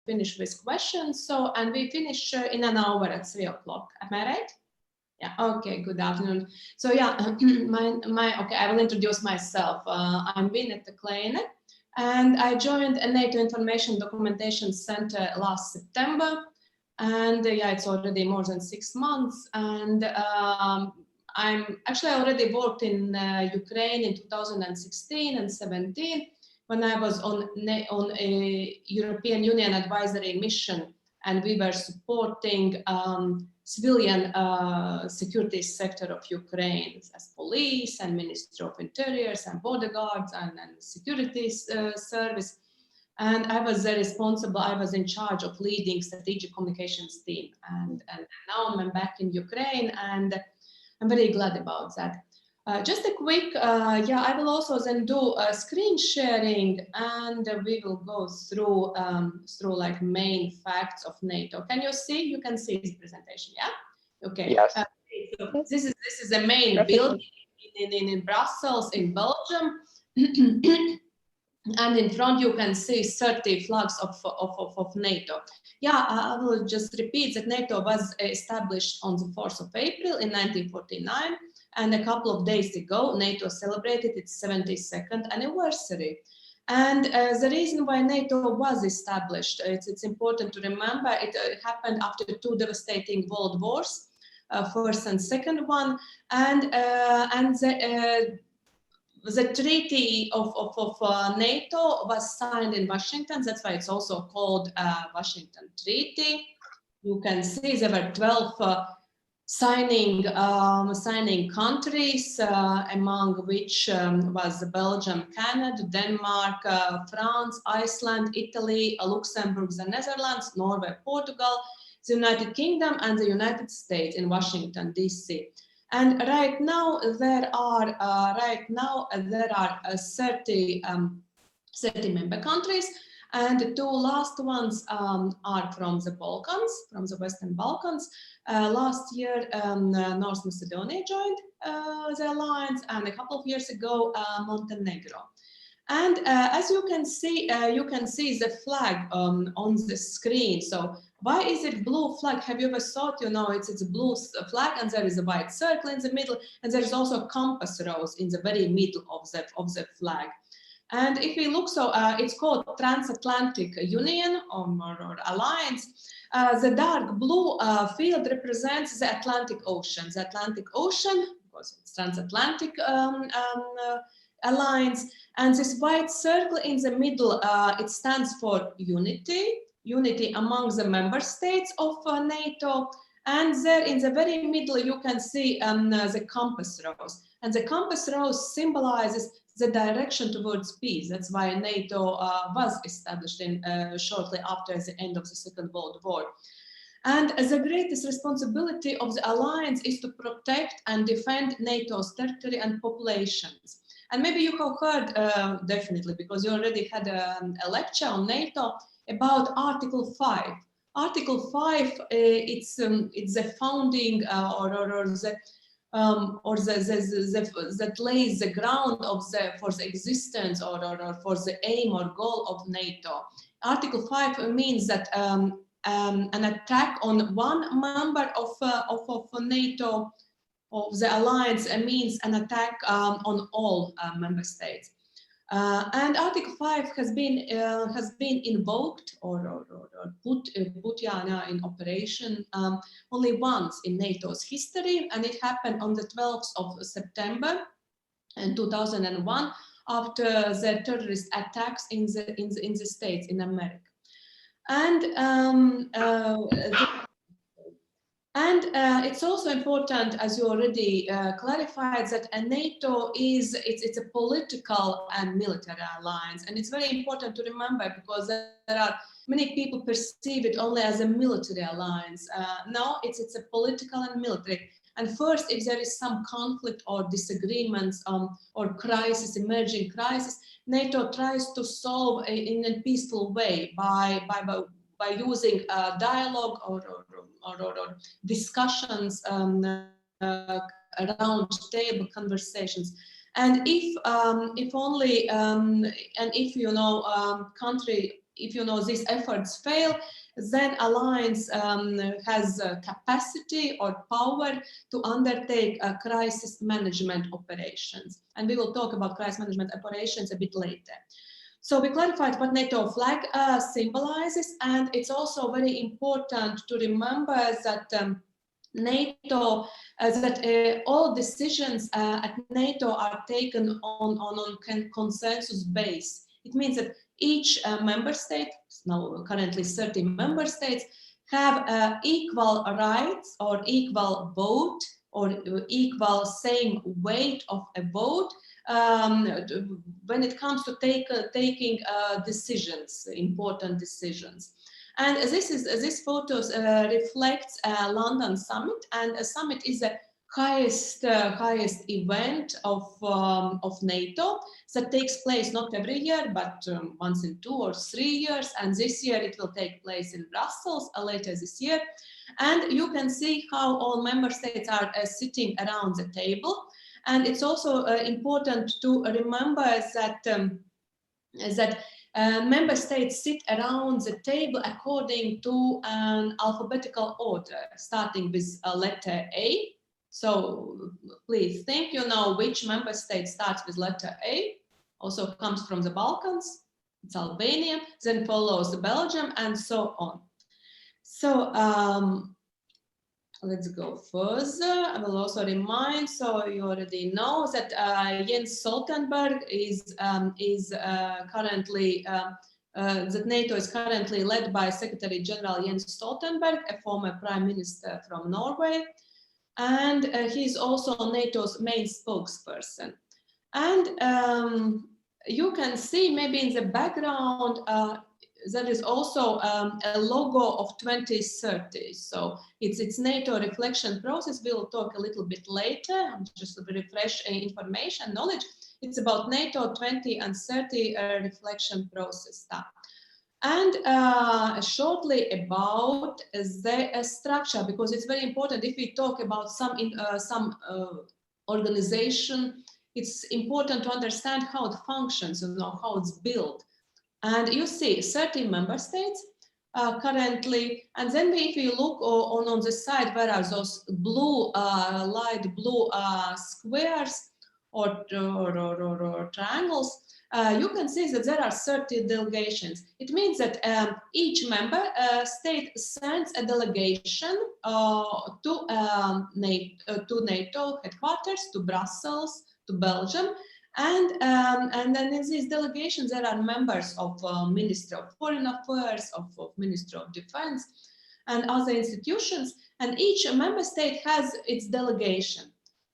Finish with questions. So, and we finish in an hour at 3 o'clock. Am I right? Yeah. Okay. Good afternoon. So yeah, okay. I will introduce myself. I'm Vінетта Кляйн, and I joined a NATO Information Documentation Center last September. And yeah, it's already more than 6 months. And I'm actually already worked in Ukraine in 2016 and 17. When I was on a European Union advisory mission, and we were supporting civilian security sector of Ukraine as police and Ministry of Interiors and border guards and security service. And I was responsible, I was in charge of leading strategic communications team. And now I'm back in Ukraine, and I'm very glad about that. Just a quick, yeah, I will also then do screen sharing, and we will go through like main facts of NATO. Can you see? You can see this presentation, yeah? Okay. Yes. So this is the main building in Brussels, in Belgium. And in front you can see 30 flags of NATO. Yeah, I will just repeat that NATO was established on the 4th of April in 1949. And a couple of days ago, NATO celebrated its 72nd anniversary. And the reason why NATO was established, it's important to remember, it happened after 2 devastating world wars, first and second one. And the treaty of NATO was signed in Washington. That's why it's also called Washington Treaty. You can see there were 12 signing countries, among which was Belgium, Canada, Denmark, France, Iceland, Italy, Luxembourg, the Netherlands, Norway, Portugal, the United Kingdom, and the United States in Washington, D.C. And right now there are 30 member countries. And the 2 last ones are from the Balkans, from the Western Balkans. Last year, North Macedonia joined the alliance, and a couple of years ago, Montenegro. And as you can see the flag on the screen. So why is it blue flag? Have you ever thought, it's a blue flag, and there is a white circle in the middle, and there is also a compass rose in the very middle of the flag. And if we look, so it's called Transatlantic Union or Alliance. The dark blue field represents the Atlantic Ocean. The Atlantic Ocean, because it's Transatlantic Alliance. And this white circle in the middle, it stands for unity among the member states of NATO. And there in the very middle, you can see the compass rose. And the compass rose symbolizes the direction towards peace. That's why NATO was established shortly after the end of the Second World War. And the greatest responsibility of the alliance is to protect and defend NATO's territory and populations. And maybe you have heard, definitely, because you already had a lecture on NATO about Article 5. Article 5, it's the founding that lays the ground for the existence or for the aim or goal of NATO. Article 5 means that an attack on one member of NATO of the alliance means an attack on all member states. And Article 5 has been invoked or put in operation only once in NATO's history, and it happened on the 12th of September in 2001 after the terrorist attacks in the States, in America. And it's also important, as you already clarified, that NATO it's a political and military alliance, and it's very important to remember because there are many people perceive it only as a military alliance. No, it's a political and military. And first, if there is some conflict or disagreements or crisis, emerging crisis, NATO tries to solve in a peaceful way by using dialogue or discussions, around table conversations. And if only and if these efforts fail, then alliance has capacity or power to undertake crisis management operations. And we will talk about crisis management operations a bit later. So we clarified what NATO flag symbolizes, and it's also very important to remember that all decisions at NATO are taken on consensus base. It means that each member state, now currently 30 member states, have equal rights or equal vote or equal same weight of a vote when it comes to taking decisions, important decisions. And this photo reflects London summit, and a summit is the highest event of NATO that takes place not every year, but once in 2 or 3 years. And this year it will take place in Brussels later this year. And you can see how all member states are sitting around the table. And it's also important to remember that member states sit around the table according to an alphabetical order, starting with letter A. So please think, which member state starts with letter A, also comes from the Balkans, it's Albania, then follows Belgium, and so on. So let's go further. I will also remind, so you already know that Jens Stoltenberg currently, that NATO is currently led by Secretary General Jens Stoltenberg, a former Prime Minister from Norway, and he's also NATO's main spokesperson. And you can see maybe in the background there is also a logo of 2030. So it's NATO reflection process. We'll talk a little bit later, just to refresh information, knowledge. It's about NATO 20 and 30 reflection process stuff. And shortly about the structure, because it's very important if we talk about some organization, it's important to understand how it functions, how it's built. And you see 30 member states currently, and then if you look on the side, where are those blue, light blue squares or triangles, you can see that there are 30 delegations. It means that each member state sends a delegation to NATO headquarters, to Brussels, to Belgium. And then in these delegations, there are members of Ministry of Foreign Affairs, of Ministry of Defense, and other institutions. And each member state has its delegation.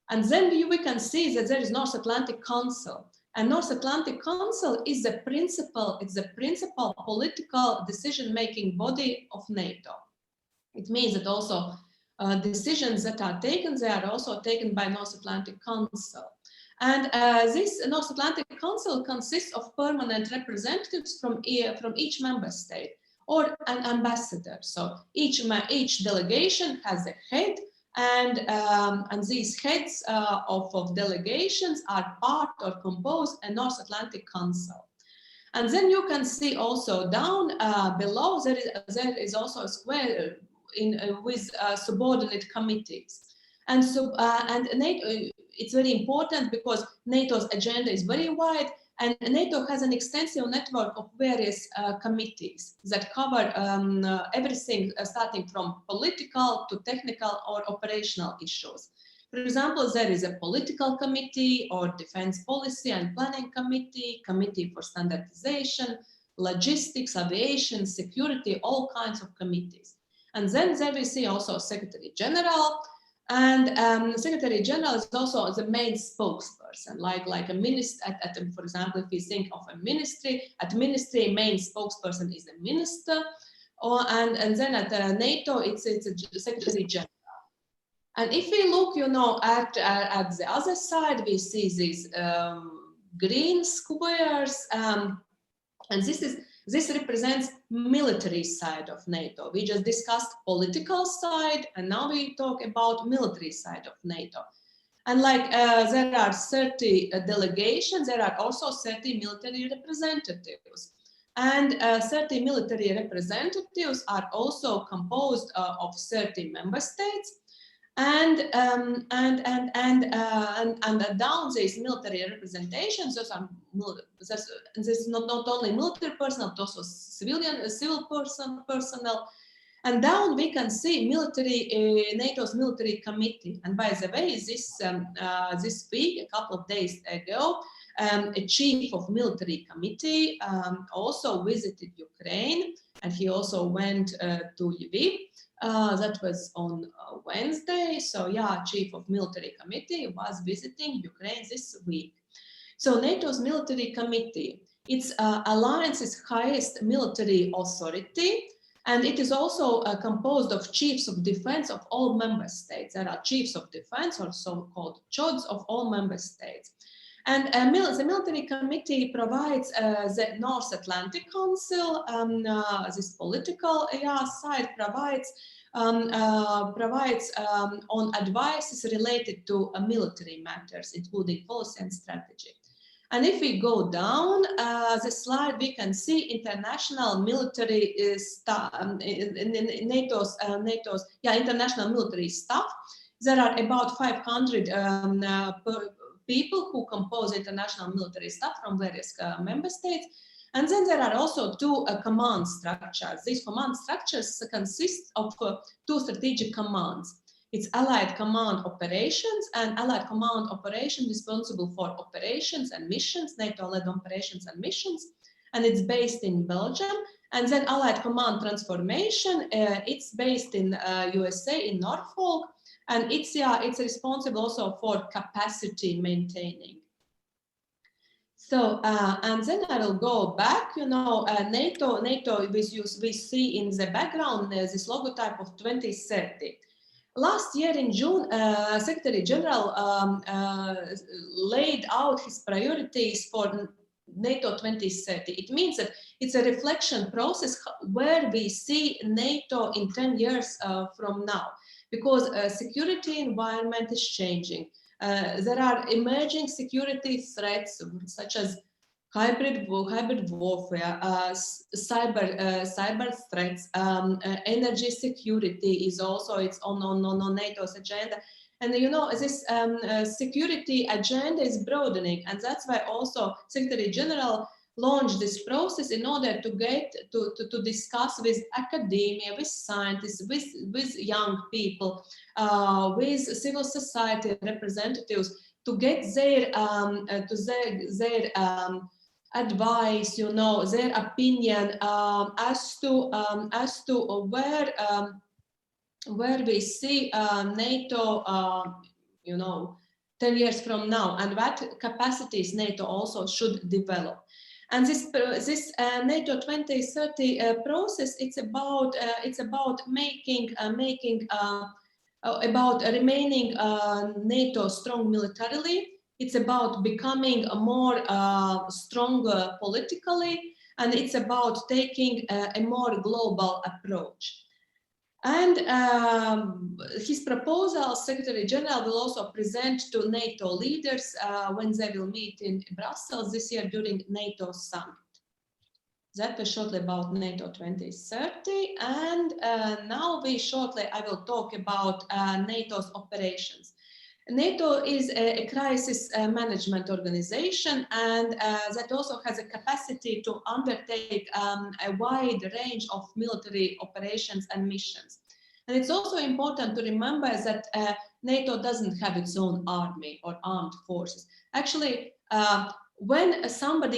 And then we can see that there is North Atlantic Council. And North Atlantic Council is the principal political decision-making body of NATO. It means that also decisions that are taken, they are also taken by North Atlantic Council. And this North Atlantic Council consists of permanent representatives from each member state or an ambassador. So each delegation has a head, and these heads of delegations are part or compose a North Atlantic Council. And then you can see also down below there is also a square with subordinate committees. And so, and NATO, it's very important because NATO's agenda is very wide, and NATO has an extensive network of various committees that cover everything starting from political to technical or operational issues. For example, there is a political committee or defense policy and planning committee, committee for standardization, logistics, aviation, security, all kinds of committees. And then there we see also Secretary General, and Secretary General is also the main spokesperson, like a minister. For example, if we think of a ministry, at ministry, main spokesperson is a minister, and then at NATO, it's a Secretary General. And if we look, at the other side, we see these green squares, and this represents military side of NATO. We just discussed political side, and now we talk about military side of NATO. And there are 30 delegations, there are also 30 military representatives. And 30 military representatives are also composed of 30 member states. And down these military representations, there's not only military personnel, but also civil personnel. And down we can see NATO's military committee. And by the way, this week, a couple of days ago, a chief of military committee also visited Ukraine, and he also went to Lviv. That was on Wednesday. So yeah, chief of military committee was visiting Ukraine this week. So NATO's military committee, it's alliance's highest military authority, and it is also composed of chiefs of defense of all member states. There are chiefs of defense, or so-called CHODs, of all member states. And the military committee provides the North Atlantic Council, this political side provides on advices related to military matters, including policy and strategy. And if we go down the slide, we can see international military staff, NATO's international military staff. There are about 500 people who compose international military staff from various member states. And then there are also two command structures. These command structures consist of two strategic commands. It's Allied Command Operations and Allied Command Operations responsible for operations and missions, NATO-led operations and missions, and it's based in Belgium. And then Allied Command Transformation, it's based in USA, in Norfolk, and it's responsible also for capacity maintaining. So, and then I will go back, NATO, we see in the background this logotype of 2030. Last year in June, Secretary General laid out his priorities for NATO 2030. It means that it's a reflection process where we see NATO in 10 years from now, because security environment is changing. There are emerging security threats such as hybrid warfare, cyber threats, energy security is also it's on NATO's agenda. And this security agenda is broadening, and that's why also Secretary General launched this process in order to get to discuss with academia, with scientists, with young people, with civil society representatives, to get their advice, their opinion as to where we see NATO, 10 years from now, and what capacities NATO also should develop. And this NATO 2030 process, it's about about remaining NATO strong militarily. It's about becoming more stronger politically, and it's about taking a more global approach. And his proposal, Secretary General will also present to NATO leaders when they will meet in Brussels this year during NATO summit. that was shortly about NATO 2030. And now I will talk about NATO's operations. NATO is a crisis management organization, and that also has a capacity to undertake a wide range of military operations and missions. And it's also important to remember that NATO doesn't have its own army or armed forces. Actually, when NATO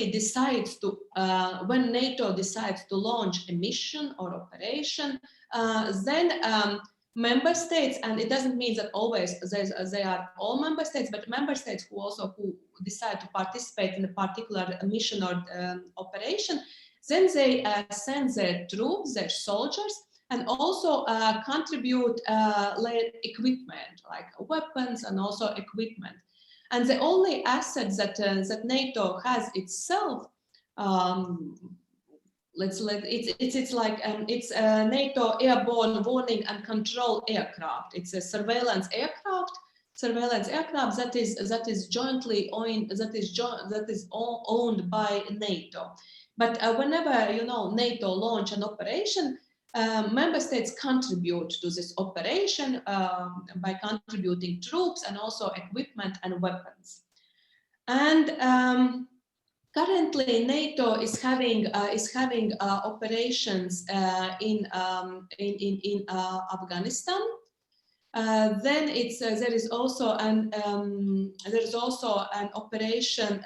decides to launch a mission or operation, then member states, and it doesn't mean that always they are all member states, but member states who decide to participate in a particular mission or operation, then they send their troops, their soldiers, and also contribute equipment like weapons and also equipment. And the only asset that NATO has itself, it's a NATO airborne warning and control aircraft. It's a surveillance aircraft that is jointly owned, that is owned by NATO. But whenever NATO launch an operation, member states contribute to this operation by contributing troops and also equipment and weapons. And currently, NATO is having operations in Afghanistan. Then there is also an operation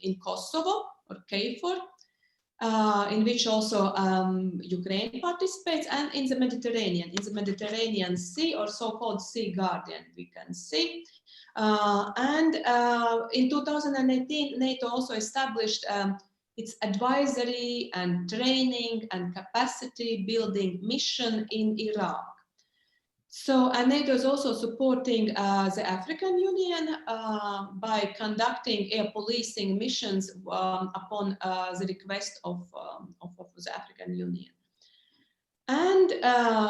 in Kosovo or KFOR, in which also Ukraine participates, and in the Mediterranean Sea, or so-called Sea Guardian, we can see. And in 2018, NATO also established its advisory and training and capacity building mission in Iraq. So NATO is also supporting the African Union by conducting air policing missions upon the request of the African Union. And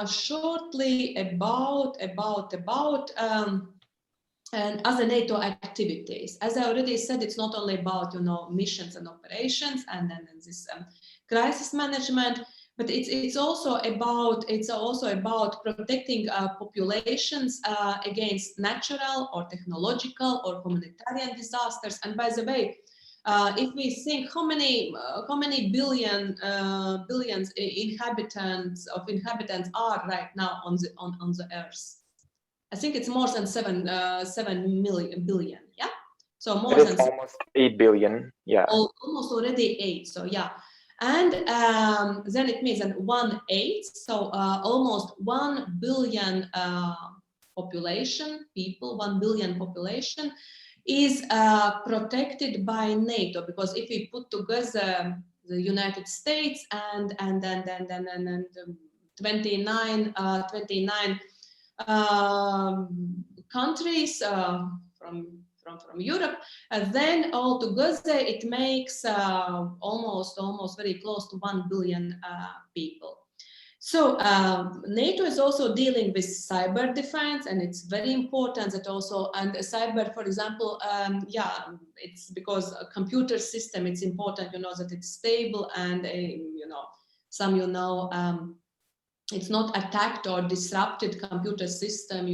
shortly about and other NATO activities. As I already said, it's not only about missions and operations and then this crisis management, but it's also about protecting populations against natural or technological or humanitarian disasters. And by the way, if we think how many billions inhabitants are right now on the Earth. I think it's more than 7 billion, yeah? So more than almost 8 billion, yeah. Almost already 8, so yeah. And then it means that 1/8, so almost 1 billion population, 1 billion population is protected by NATO, because if we put together the United States and then 29 countries from Europe, then altogether it makes almost very close to 1 billion people. So NATO is also dealing with cyber defense, and it's very important that also, and cyber, for example, it's because a computer system, it's important, that it's stable and, it's not attacked or disrupted computer system,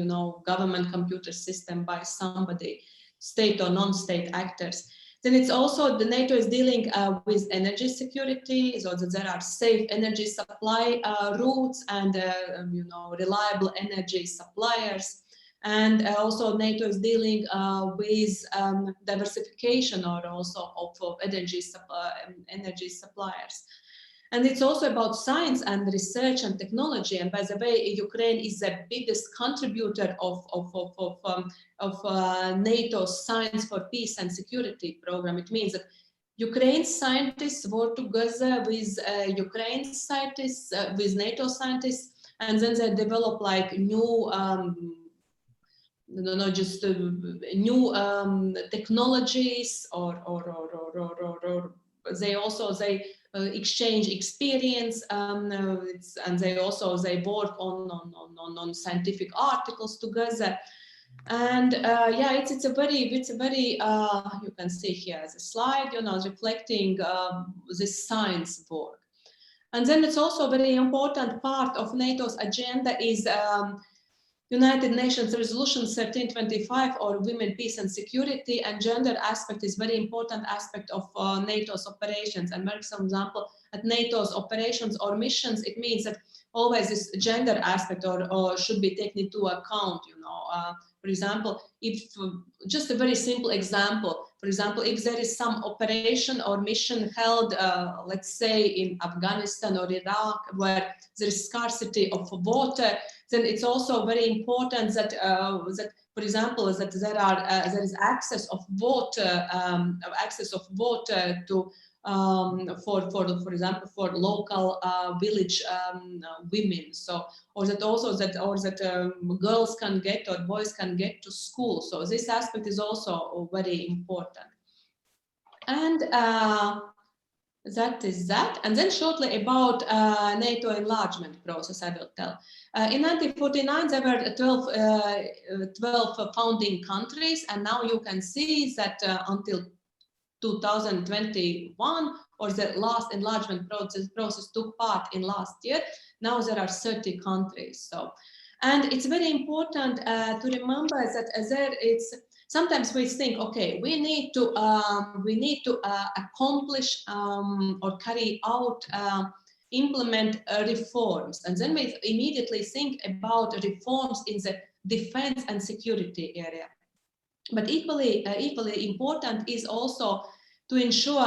government computer system by somebody, state or non-state actors. Then it's also, the NATO is dealing with energy security, so that there are safe energy supply routes and, reliable energy suppliers. And also NATO is dealing with diversification or also of energy suppliers. And it's also about science and research and technology. And by the way, Ukraine is the biggest contributor of NATO's Science for Peace and Security program. It means that Ukraine scientists work together with Ukraine scientists, with NATO scientists, and then they develop like new, new technologies, or they exchange experience, and they work on scientific articles together. And yeah, it's a very you can see here as a slide, you know, reflecting this science work. And then it's also a very important part of NATO's agenda is United Nations Resolution 1325 or Women, Peace and Security, and gender aspect is very important aspect of NATO's operations. And for example, at NATO's operations or missions, it means that always this gender aspect or should be taken into account, you know. For example, if just a very simple example, for example, if there is some operation or mission held, let's say in Afghanistan or Iraq, where there is scarcity of water, then it's also very important that, that for example, that there is access of water to for example, for local village women. So, or that girls can get or boys can get to school. So this aspect is also very important. And that is that. And then shortly about NATO enlargement process, I will tell. In 1949, there were 12 founding countries, and now you can see that until 2021, or the last enlargement process took part in last year. Now there are 30 countries. So, and it's very important to remember that sometimes we think, okay, we need to accomplish or carry out, implement reforms, and then we immediately think about reforms in the defense and security area. But equally important is also to ensure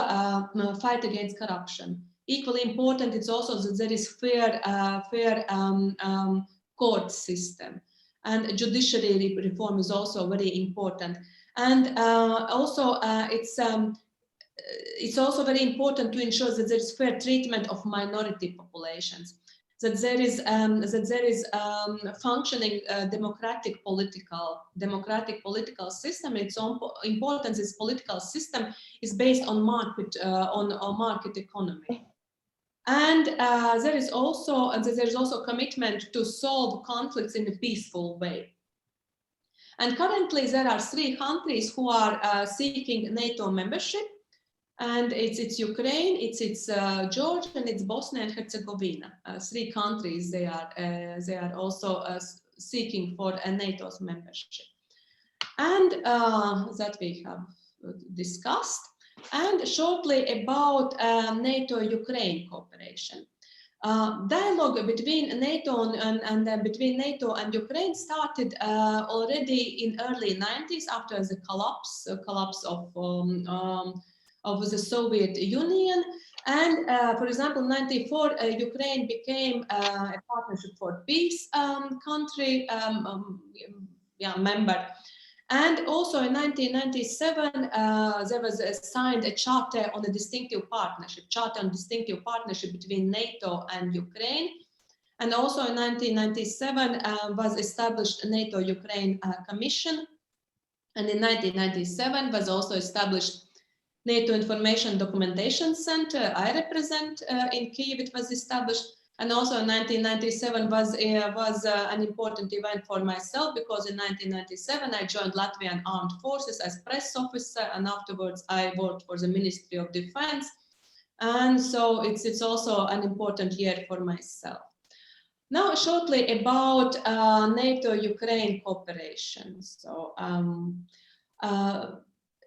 fight against corruption. Equally important is also that there is fair court system, and judiciary reform is also very important. And also it's also very important to ensure that there is fair treatment of minority populations, that there is functioning democratic political system. It's important this political system is based on market economy. And there is also commitment to solve conflicts in a peaceful way. And currently there are 3 countries who are seeking NATO membership. And it's Ukraine, it's Georgia, and it's Bosnia and Herzegovina. 3 countries, they are also seeking for a NATO's membership. And that we have discussed. And shortly about NATO-Ukraine cooperation. Dialogue between NATO and between NATO and Ukraine started already in early 90s after the collapse of the Soviet Union. And for example, in 1994, Ukraine became a Partnership for Peace country member. And also in 1997, there was signed a charter on a distinctive partnership, between NATO and Ukraine. And also in 1997 was established NATO-Ukraine Commission. And in 1997 was also established NATO Information Documentation Center. I represent in Kyiv. It was established, and also in 1997 was an important event for myself, because in 1997 I joined Latvian Armed Forces as press officer, and afterwards I worked for the Ministry of Defense, and so it's also an important year for myself. Now shortly about NATO-Ukraine cooperation. So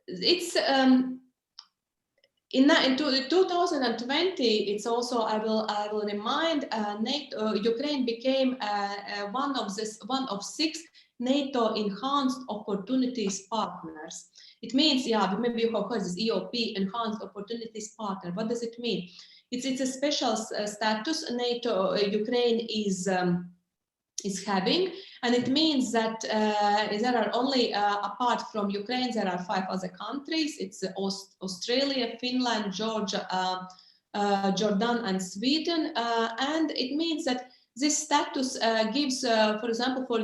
it's in 2020, it's also, I will remind, Ukraine became one of 6 NATO enhanced opportunities partners. It means, maybe you have heard this EOP, enhanced opportunities partner. What does it mean? It's a special status NATO Ukraine is having, and it means that there are only, apart from Ukraine, there are 5 other countries. It's Australia, Finland, Georgia, Jordan, and Sweden. And it means that this status gives, for example, for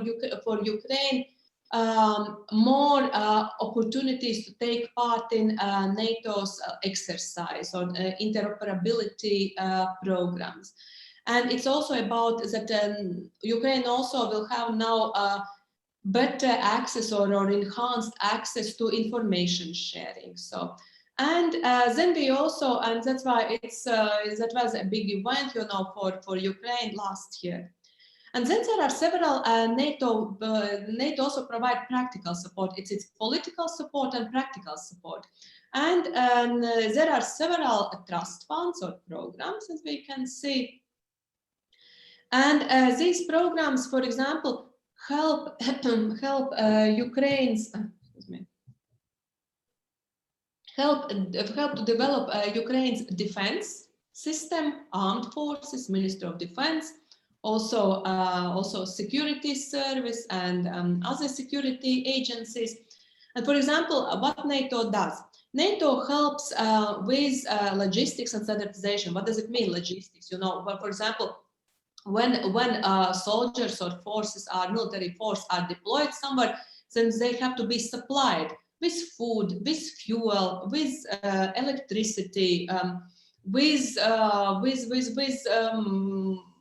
Ukraine, more opportunities to take part in NATO's exercise or interoperability programs. And it's also about that Ukraine also will have now better access or enhanced access to information sharing. So, and then we also, and that's why that was a big event, for Ukraine last year. And then there are several NATO also provide practical support. It's political support and practical support. And there are several trust funds or programs, as we can see. And these programs, for example, help Ukraine's, help to develop Ukraine's defense system, armed forces, Ministry of Defense, also security service and other security agencies. And for example, what NATO does? NATO helps with logistics and standardization. What does it mean, logistics? Well, for example, when soldiers or forces military force are deployed somewhere, then they have to be supplied with food, with fuel, with electricity, with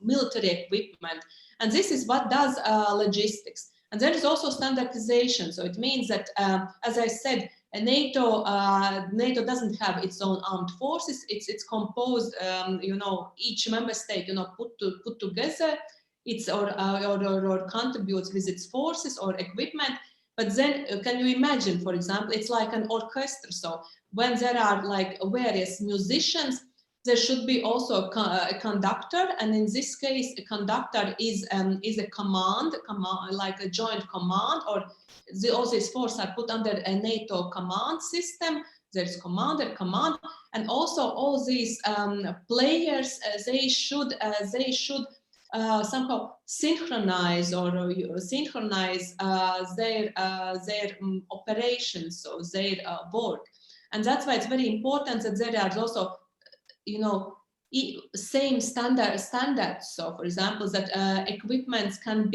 military equipment. And this is what does logistics. And there is also standardization. So it means that, as I said, NATO doesn't have its own armed forces. It's composed, each member state, put together or contributes with its forces or equipment. But then, can you imagine, for example, it's like an orchestra. So when there are like various musicians, there should be also a conductor, and in this case, a conductor is a command, like a joint command, or all these forces are put under a NATO command system. There's commander, command, and also all these players, they should somehow synchronize their operations, so their work, and that's why it's very important that there are also same standards. So, for example, that equipments can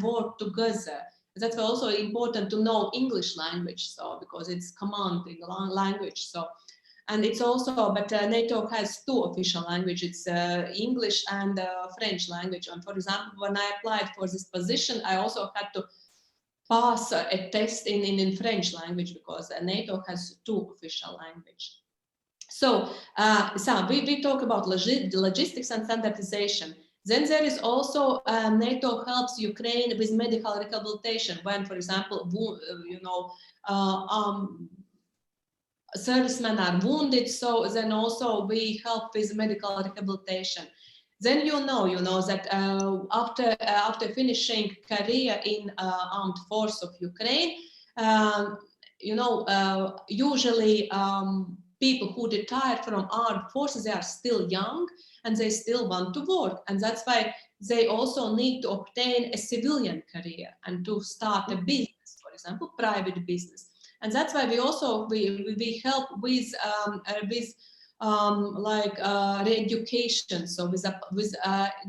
work together. That's also important to know English language. So, because it's commanding language. So, and it's also, but NATO has two official languages, English and French language. And for example, when I applied for this position, I also had to pass a test in French language because NATO has two official languages. So, we talk about logistics and standardization. Then there is also NATO helps Ukraine with medical rehabilitation when, for example, servicemen are wounded. So then also we help with medical rehabilitation. Then you know that after finishing career in armed force of Ukraine, usually. People who retire from armed forces, they are still young and they still want to work. And that's why they also need to obtain a civilian career and to start a business, for example, private business. And that's why we also, we help with re-education. So with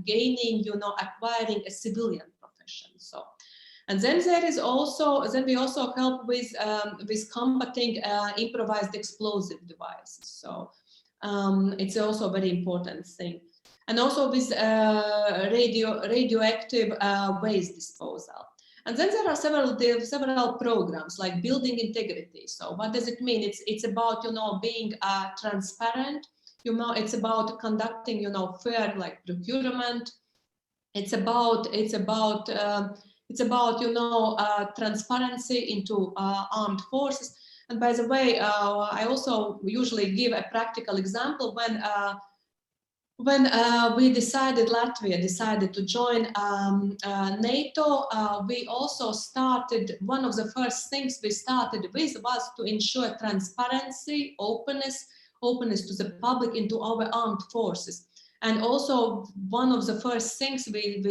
gaining, acquiring a civilian profession. So. And then we also help with combating improvised explosive devices. So it's also a very important thing. And also with radioactive waste disposal. And then there are several programs like building integrity. So what does it mean? It's about being transparent. It's about conducting fair like procurement. It's about transparency into armed forces. And by the way, I also usually give a practical example when Latvia decided to join NATO, we also started, one of the first things we started with was to ensure transparency, openness to the public into our armed forces. And also one of the first things we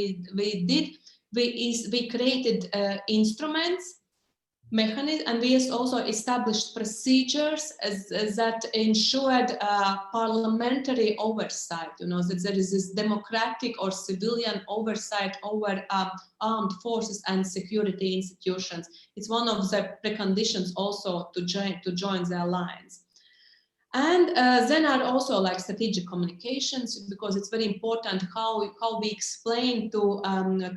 did, we created instruments, mechanisms, and we also established procedures that ensured parliamentary oversight, that there is this democratic or civilian oversight over armed forces and security institutions. It's one of the preconditions also to join the alliance. And then are also like strategic communications, because it's very important how we explain to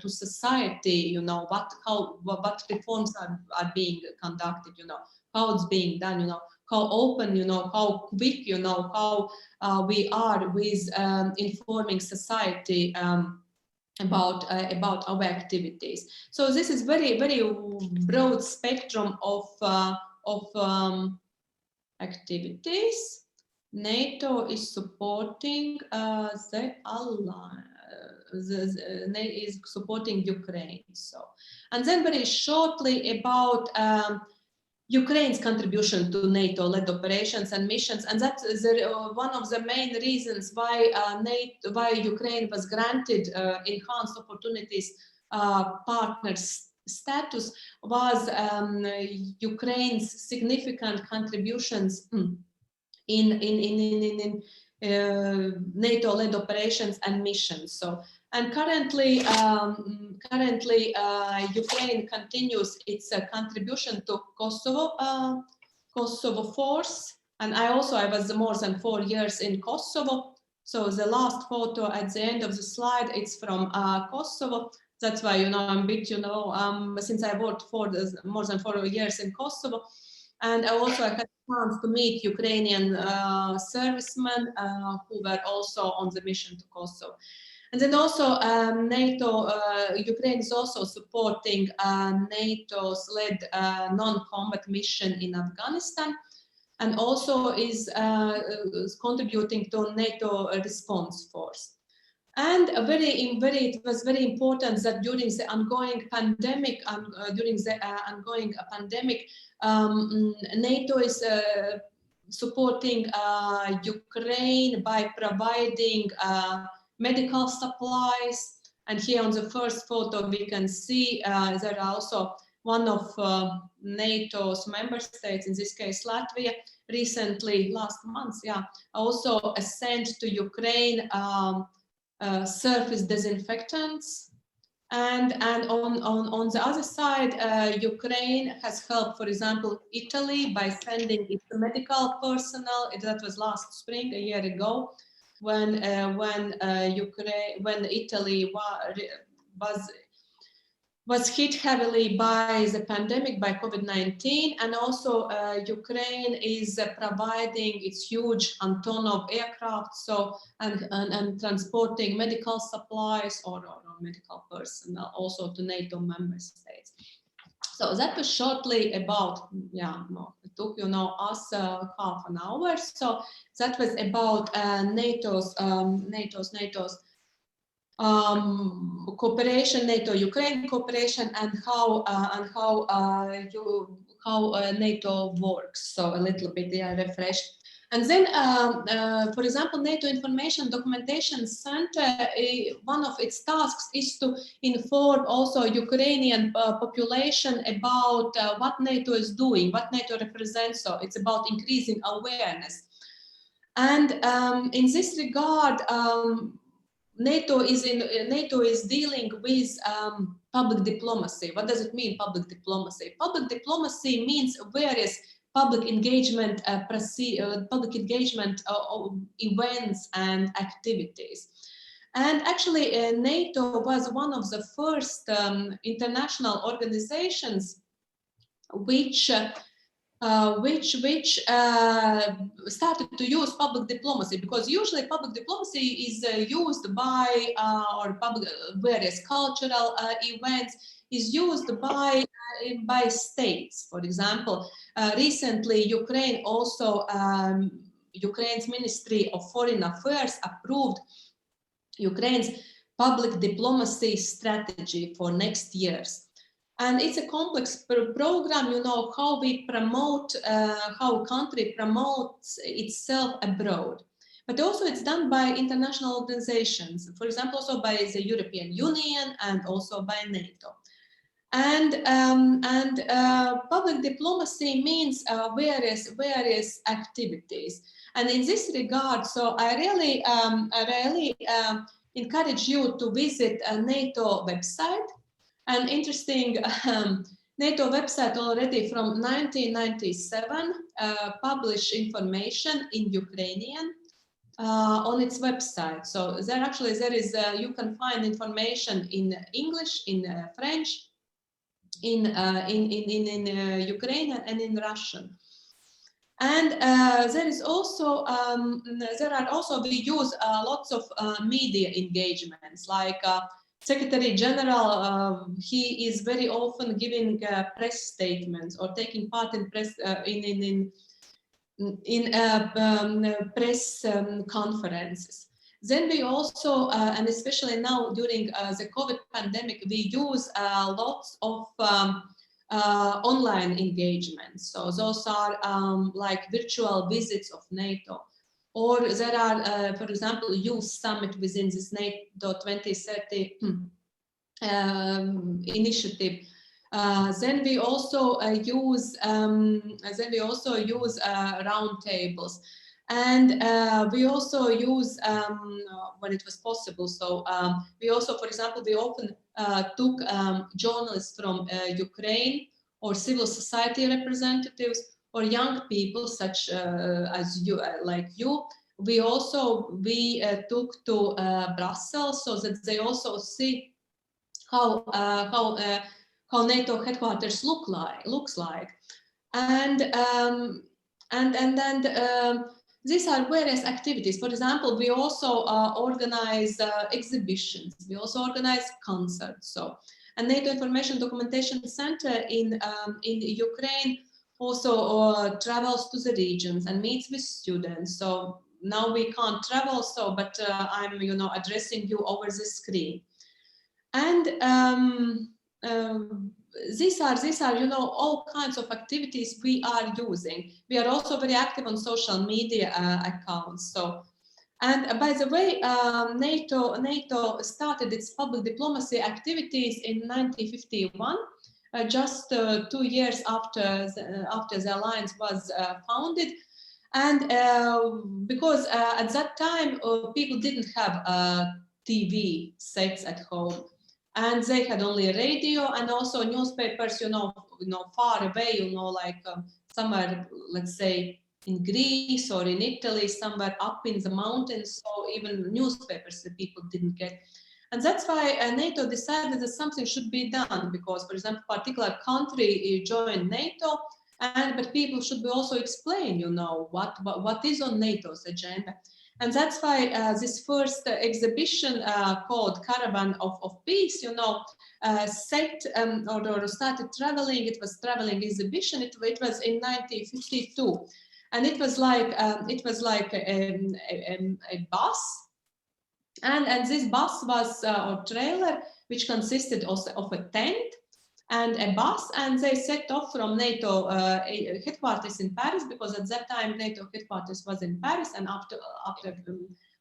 society, you know, what reforms are being conducted, you know, how it's being done, you know, how open, you know, how quick, you know, how we are with informing society about our activities. So this is very broad spectrum of activities. NATO is supporting the is supporting Ukraine. So, and then very shortly about Ukraine's contribution to NATO-led operations and missions, and that's one of the main reasons why Ukraine was granted enhanced opportunities partners status was Ukraine's significant contributions in NATO-led operations and missions. So, and currently Ukraine continues its contribution to Kosovo force, and I was more than 4 years in Kosovo. So the last photo at the end of the slide, it's from Kosovo. That's why, you know, I'm a bit, you know, since I worked for more than 4 years in Kosovo, and I had a chance to meet Ukrainian servicemen who were also on the mission to Kosovo. And then also NATO, Ukraine is also supporting NATO's led non-combat mission in Afghanistan, and also is contributing to NATO response force. And it was very important that during the ongoing pandemic, NATO is supporting Ukraine by providing medical supplies. And here on the first photo, we can see there are also one of NATO's member states, in this case Latvia, recently last month, also sent to Ukraine surface disinfectants, and on the other side, Ukraine has helped, for example, Italy by sending its medical personnel. That was last spring, a year ago, when Italy was hit heavily by the pandemic, by COVID-19, and also Ukraine is providing its huge Antonov aircraft, so and transporting medical supplies or medical personnel also to NATO member states. So that was shortly about, it took, you know, us half an hour. So that was about NATO's cooperation, NATO-Ukraine cooperation, and how NATO works. So a little bit refreshed. And then, for example, NATO Information Documentation Center, one of its tasks is to inform also Ukrainian population about what NATO is doing, what NATO represents. So it's about increasing awareness. And in this regard, NATO is dealing with public diplomacy. What does it mean, public diplomacy? Public diplomacy means various public engagement events and activities. And actually, NATO was one of the first international organizations which started to use public diplomacy, because usually public diplomacy is used by various cultural events, is used by states. For example, recently Ukraine also Ukraine's Ministry of Foreign Affairs approved Ukraine's public diplomacy strategy for next years. And it's a complex program, you know, how we promote, how a country promotes itself abroad. But also it's done by international organizations, for example, also by the European Union and also by NATO. And public diplomacy means various activities. And in this regard, so I really encourage you to visit a NATO website. And interesting NATO website already from 1997 published information in Ukrainian on its website. So there is you can find information in English, in French, in Ukrainian, and in Russian. And we use lots of media engagements, like Secretary General. He is very often giving press statements or taking part in press press conferences. Then we also, and especially now during the COVID pandemic, we use lots of online engagements. So those are like virtual visits of NATO, or there are, for example, youth summit within this NATO 2030 initiative. Then we also use roundtables, and we also use when it was possible. So we also, for example, we often took journalists from Ukraine, or civil society representatives, or young people such as you, like you. We took to Brussels, so that they also see how NATO headquarters looks like, and then these are various activities. For example, we also organize exhibitions. We also organize concerts. So, and NATO Information Documentation Center in Ukraine also travels to the regions and meets with students. So now we can't travel, so but I'm addressing you over the screen. And these are all kinds of activities we are using. We are also very active on social media accounts. So, and by the way, NATO started its public diplomacy activities in 1951, just 2 years after the alliance was founded, and because at that time people didn't have TV sets at home. And they had only radio and also newspapers, far away, like somewhere, let's say, in Greece or in Italy, somewhere up in the mountains. So even newspapers the people didn't get. And that's why NATO decided that something should be done, because, for example, a particular country joined NATO, but people should be also explain, what is on NATO's agenda. And that's why this first exhibition called Caravan of Peace, set or started traveling. It was traveling exhibition. It was in 1952, and it was like a bus, and this bus was or trailer which consisted also of a tent and a bus, and they set off from NATO headquarters in Paris, because at that time NATO headquarters was in Paris, and after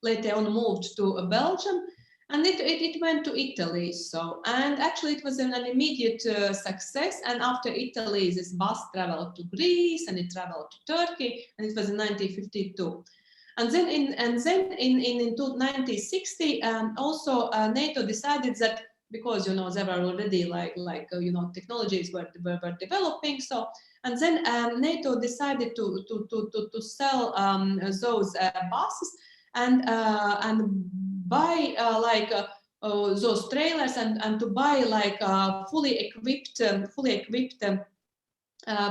later on moved to Belgium, and it went to Italy. So, and actually it was an immediate success, and after Italy this bus traveled to Greece, and it traveled to Turkey, and it was in 1952. And then in 1960 also NATO decided that, because there were already technologies were developing, so, and then NATO decided to sell those buses and buy those trailers and to buy fully equipped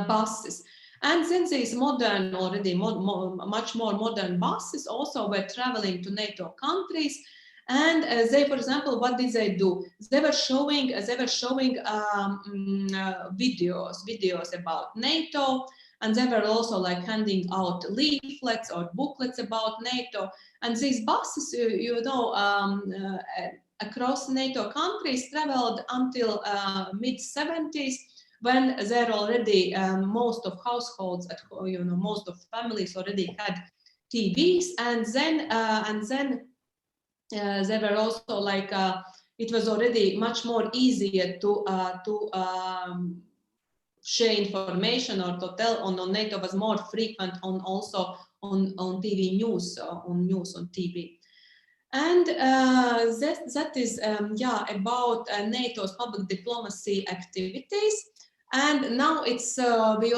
buses. And then these modern, already much more modern buses also were traveling to NATO countries. And they, for example, what did they do? They were showing videos about NATO, and they were also handing out leaflets or booklets about NATO. And these buses, across NATO countries traveled until mid-70s, when there already most of households at home, most of families already had TVs, and then they were also it was already much more easier to share information, or to tell on NATO was more frequent on TV news, on TV. And that is about NATO's public diplomacy activities. And now it's we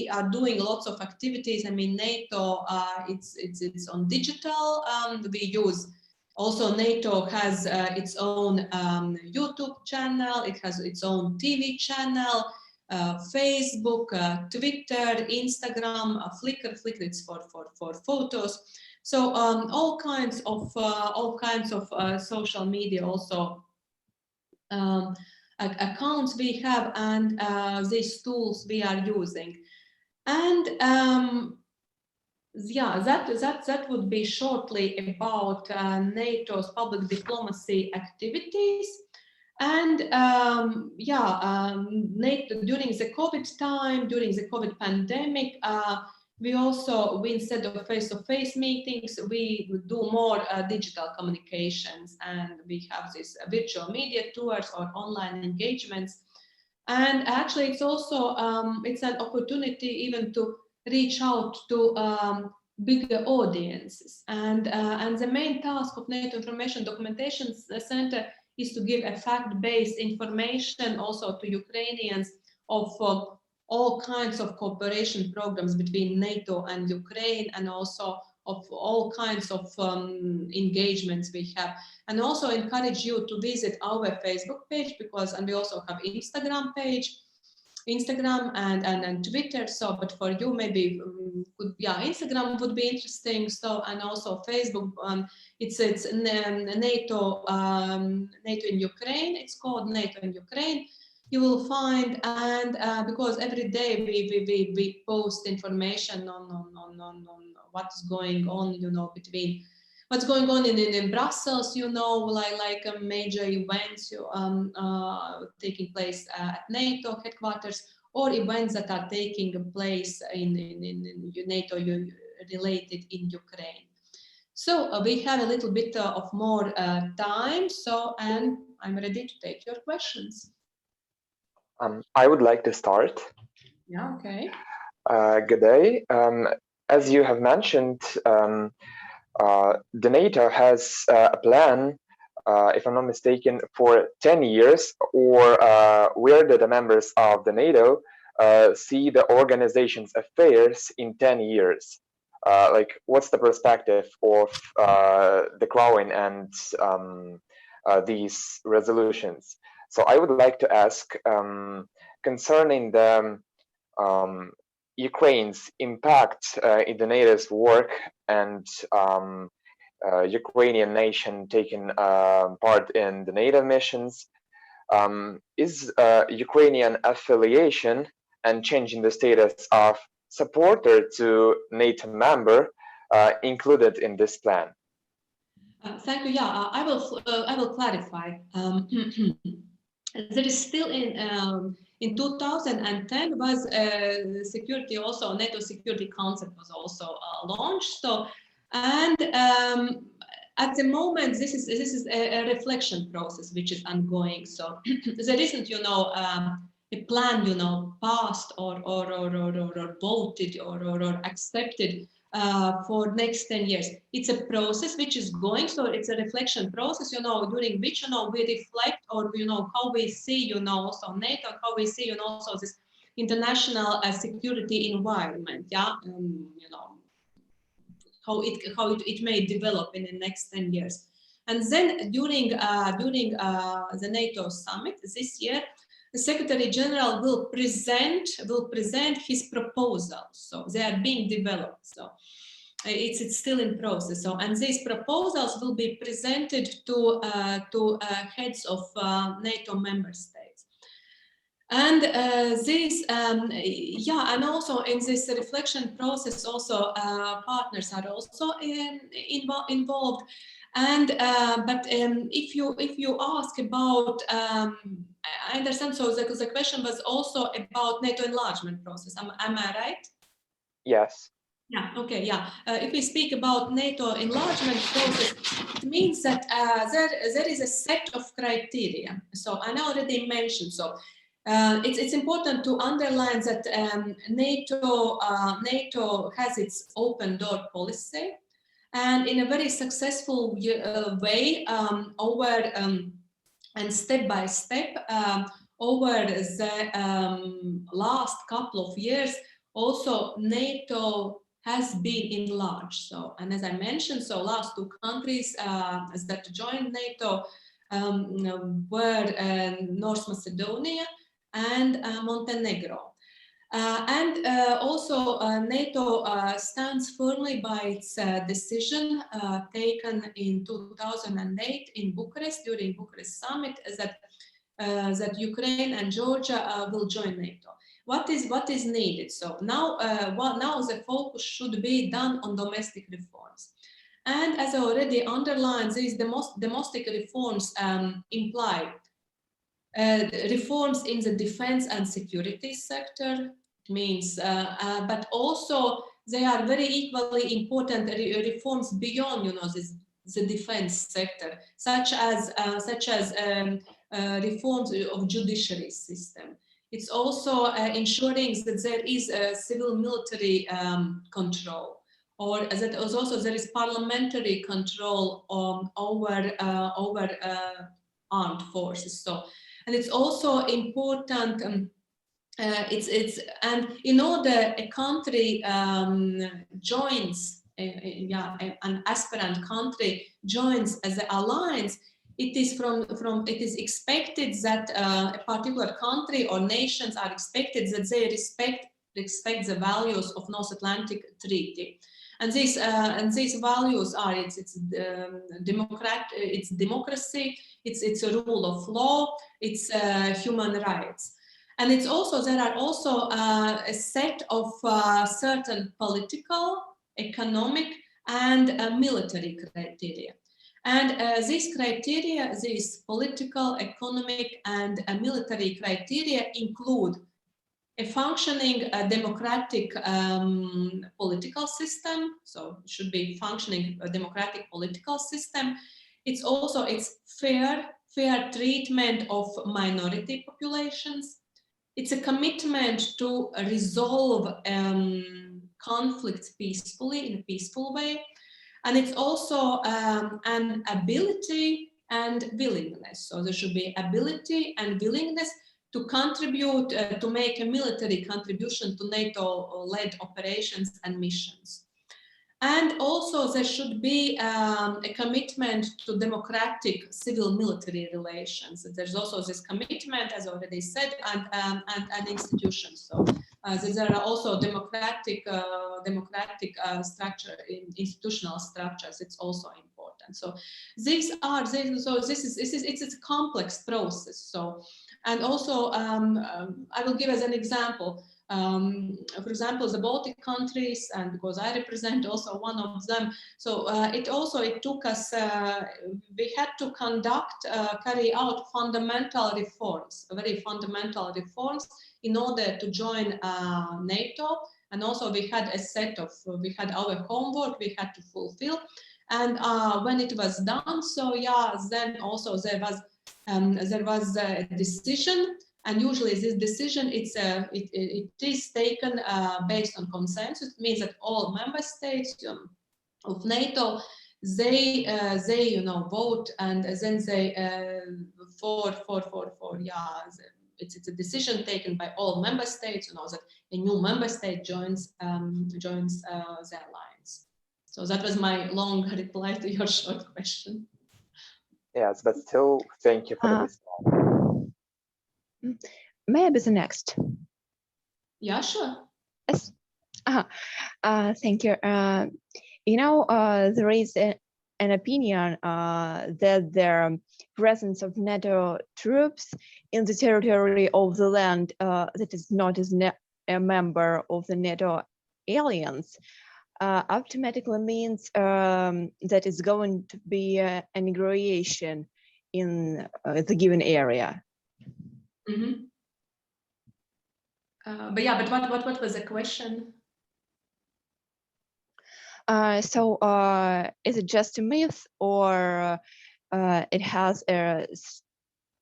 are doing lots of activities. I mean, NATO it's on digital. We use also NATO has its own YouTube channel. It has its own TV channel, Facebook, Twitter, Instagram, Flickr. Flickr it's for photos. So all kinds of social media also. Accounts we have, and these tools we are using, and yeah, that would be shortly about NATO's public diplomacy activities. And NATO during the COVID time, during the COVID pandemic, we instead of face-to-face meetings, we do more digital communications, and we have these virtual media tours or online engagements. And actually, it's also it's an opportunity even to reach out to bigger audiences. And the main task of NATO Information Documentation Center is to give a fact-based information also to Ukrainians of all kinds of cooperation programs between NATO and Ukraine, and also of all kinds of engagements we have. And also encourage you to visit our Facebook page, and we also have Instagram page, Instagram and Twitter. So, but for you maybe, Instagram would be interesting. So, and also Facebook, it's NATO in Ukraine. It's called NATO in Ukraine. You will find, and because every day we post information on what is going on, between what's going on in Brussels, like major events taking place at NATO headquarters, or events that are taking place in NATO related in Ukraine. So we have a little bit of more time, and I'm ready to take your questions. I would like to start. Yeah, okay. Good day. As you have mentioned, the NATO has a plan, if I'm not mistaken, for 10 years, or where the members of the NATO see the organization's affairs in 10 years. Like, what's the perspective of the Kляйн and these resolutions? So I would like to ask concerning the Ukraine's impact in the NATO's work, and Ukrainian nation taking part in the NATO missions. Is Ukrainian affiliation and changing the status of supporter to NATO member included in this plan? Thank you. Yeah, I will clarify. There is still in 2010 was security, also NATO Security Council was also launched. So, and at the moment this is a reflection process which is ongoing. So there isn't a plan passed or voted or accepted for next 10 years. It's a process which is going, so it's a reflection process, during which, we reflect, or, how we see, also NATO, how we see, also this international security environment, how it may develop in the next 10 years. And then during the NATO summit this year, the Secretary General will present his proposals. So they are being developed. So it's still in process. So, and these proposals will be presented to heads of NATO member states. And and also in this reflection process, also partners are also involved. And but if you ask about, I understand. So the question was also about NATO enlargement process. Am I right? Yes. Yeah. Okay. Yeah. If we speak about NATO enlargement process, it means that there is a set of criteria. So I already mentioned. So it's important to underline that NATO has its open door policy, and in a very successful way, and step by step, over the last couple of years, also NATO has been enlarged. So, and as I mentioned, so last two countries that joined NATO were North Macedonia and Montenegro. Also NATO stands firmly by its decision taken in 2008 in Bucharest during Bucharest summit that Ukraine and Georgia will join NATO. What is needed? So now the focus should be done on domestic reforms. And as I already underlined, these domestic reforms imply reforms in the defense and security sector. It means, but also they are very equally important reforms beyond, the defense sector, such as reforms of judiciary system. It's also ensuring that there is a civil military control, or that also there is parliamentary control over armed forces. So, and it's also important. And in order a country joins, an aspirant country joins as an alliance, it is expected that a particular country or nations are expected that they respect the values of North Atlantic Treaty, and these values are it's democracy, it's a rule of law, it's human rights, and it's also there are also a set of certain political, economic, and military criteria. And these criteria, these political, economic, and military criteria include a functioning democratic political system. So it should be functioning democratic political system. It's also fair treatment of minority populations. It's a commitment to resolve conflicts peacefully, in a peaceful way. And it's also an ability and willingness. So there should be ability and willingness to contribute, to make a military contribution to NATO-led operations and missions. And also there should be a commitment to democratic civil-military relations. There's also this commitment, as already said, and institutions. So there are also democratic structure, institutional structures. It's also important. So it's a complex process. So, and also I will give as an example. For example, the Baltic countries, and because I represent also one of them, so it took us, we had to carry out fundamental reforms, very fundamental reforms in order to join NATO. And also we had we had our homework we had to fulfill. And when it was done, so yeah, then also there was a decision. And usually this decision, it is taken based on consensus. It means that all member states of NATO, they vote, and then they it's a decision taken by all member states. That a new member state joins the alliance. So that was my long reply to your short question. Yes, but still, thank you for the response. May I be the next? Yeah, sure. Yes. Thank you. There is an opinion that the presence of NATO troops in the territory of the land that is not a member of the NATO alliance automatically means that it's going to be an aggregation in the given area. Mm-hmm. But what was the question? So is it just a myth, or it has a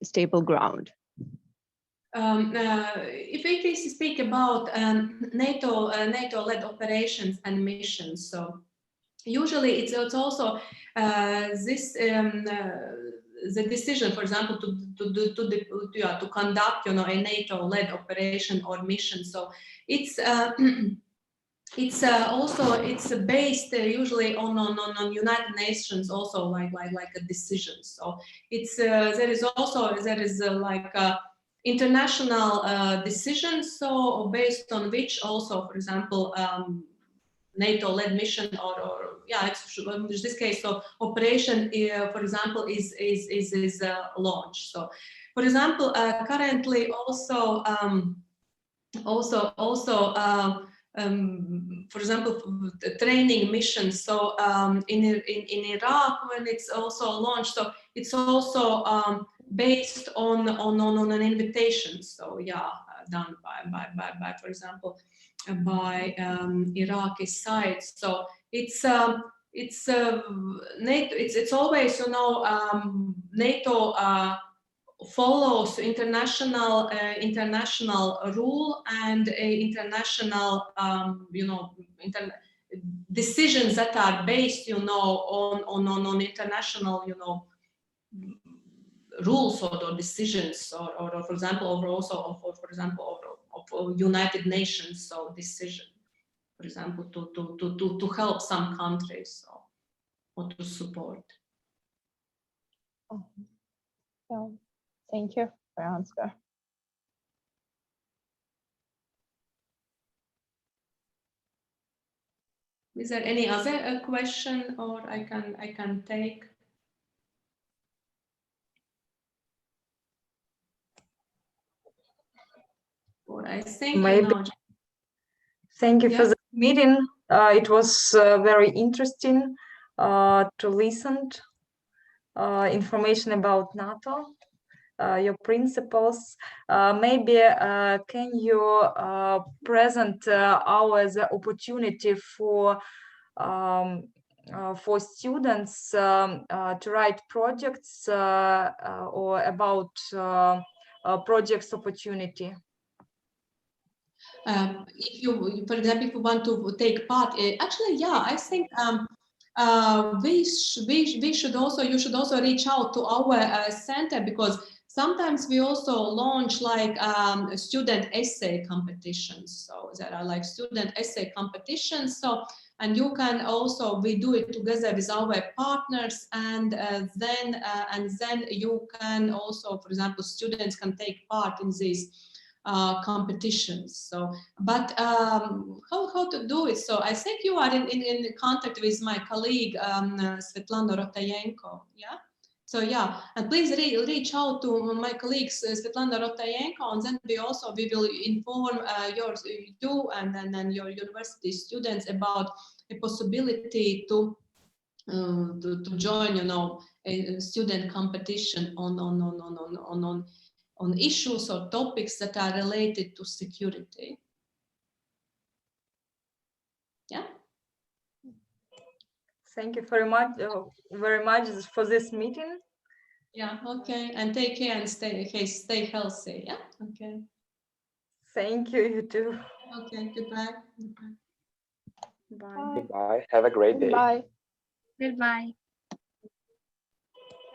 stable ground? If we speak about NATO-led operations and missions, so usually it's also the decision, for example, to conduct, you know, a NATO-led operation or mission. So it's it's based usually on United Nations, also like a decision. So it's there is like a international decision, so based on which also, for example, NATO-led mission or yeah, it's in this case, so operation, for example, is launched. So, for example, currently also for example, the training missions. So in Iraq, when it's also launched, so it's also based on an invitation. So yeah, done by for example, by Iraqi side. So it's NATO. It's always, you know, NATO follows international rule and international you know, decisions that are based, you know, on international, you know, rules or decisions or for example, of United Nations, so decision, for example, to help some countries or to support. So, thank you for your answer. Is there any other question, or I can take? Or I think Maybe. you know, Thank you yeah. for the meeting. It was very interesting to listen information about NATO, your principles. Maybe can you present our the opportunity for students to write projects or about projects opportunity? If you, for example, if you want to take part, actually, yeah, I think we should also, you should also reach out to our center, because sometimes we also launch like student essay competitions. So there are like student essay competitions. So, and you can also, we do it together with our partners, and then you can also, for example, students can take part in these competitions. So, but how to do it? So I think you are in contact with my colleague Svetlana Rotayenko. Yeah. So yeah, and please reach out to my colleague Svetlana Rotayenko, and then we will inform you and then your university students about a possibility to join, you know, a student competition on issues or topics that are related to security. Yeah. Thank you very much for this meeting. Yeah. Okay. And take care and stay healthy. Yeah. Okay. Thank you. You too. Okay. Goodbye. Bye. Goodbye. Have a great day. Bye. Goodbye.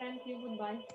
Thank you. Goodbye.